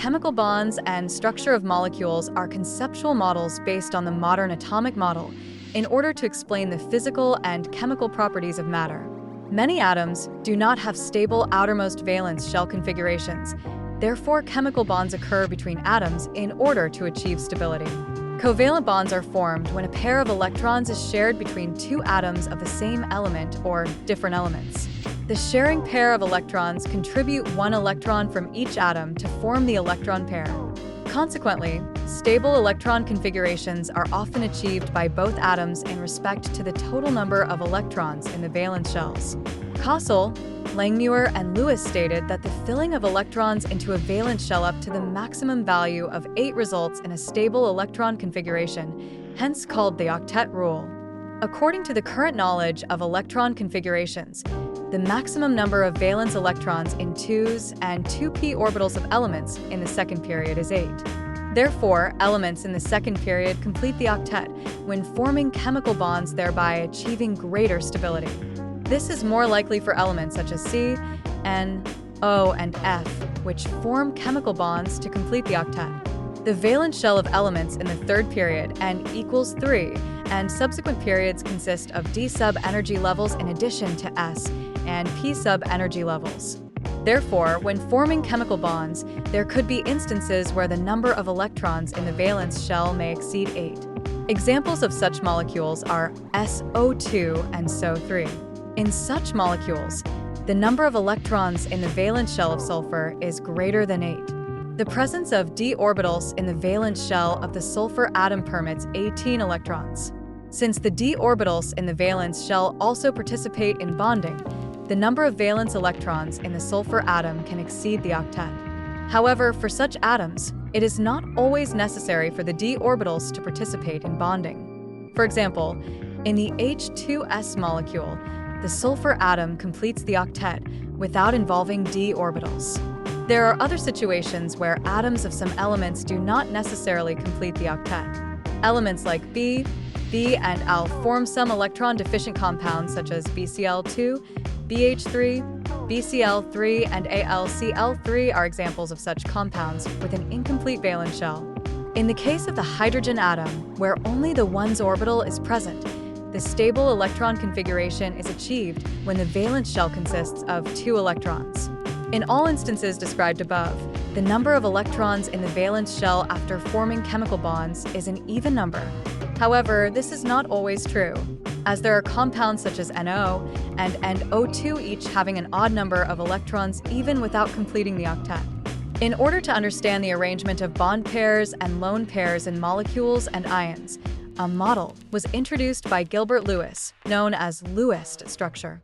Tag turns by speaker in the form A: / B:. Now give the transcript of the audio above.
A: chemical bonds and structure of molecules are conceptual models based on the modern atomic model in order to explain the physical and chemical properties of matter. Many atoms do not have stable outermost valence shell configurations. Therefore, chemical bonds occur between atoms in order to achieve stability. Covalent bonds are formed when a pair of electrons is shared between two atoms of the same element or different elements. The sharing pair of electrons contribute one electron from each atom to form the electron pair. Consequently, stable electron configurations are often achieved by both atoms in respect to the total number of electrons in the valence shells. Kossel, Langmuir, and Lewis stated that the filling of electrons into a valence shell up to the maximum value of 8 results in a stable electron configuration, hence called the octet rule. According to the current knowledge of electron configurations, the maximum number of valence electrons in 2s and 2p orbitals of elements in the second period is 8. Therefore, elements in the second period complete the octet when forming chemical bonds, thereby achieving greater stability. This is more likely for elements such as C, N, O, and F, which form chemical bonds to complete the octet. The valence shell of elements in the third period, N equals 3, and subsequent periods consist of D sub energy levels in addition to S and P sub energy levels. Therefore, when forming chemical bonds, there could be instances where the number of electrons in the valence shell may exceed 8. Examples of such molecules are SO₂ and SO₃. In such molecules, the number of electrons in the valence shell of sulfur is greater than 8. The presence of d orbitals in the valence shell of the sulfur atom permits 18 electrons. Since the d orbitals in the valence shell also participate in bonding, the number of valence electrons in the sulfur atom can exceed the octet. However, for such atoms, it is not always necessary for the d orbitals to participate in bonding. For example, in the H2s molecule, the sulfur atom completes the octet without involving d orbitals. There are other situations where atoms of some elements do not necessarily complete the octet. Elements like B, and Al form some electron-deficient compounds such as BeCl₂, BH3, BeCl₃, and AlCl₃ are examples of such compounds with an incomplete valence shell. In the case of the hydrogen atom, where only the 1s orbital is present, the stable electron configuration is achieved when the valence shell consists of 2 electrons. In all instances described above, the number of electrons in the valence shell after forming chemical bonds is an even number. However, this is not always true, as there are compounds such as NO and NO₂ each having an odd number of electrons even without completing the octet. In order to understand the arrangement of bond pairs and lone pairs in molecules and ions, a model was introduced by Gilbert Lewis, known as Lewis structure.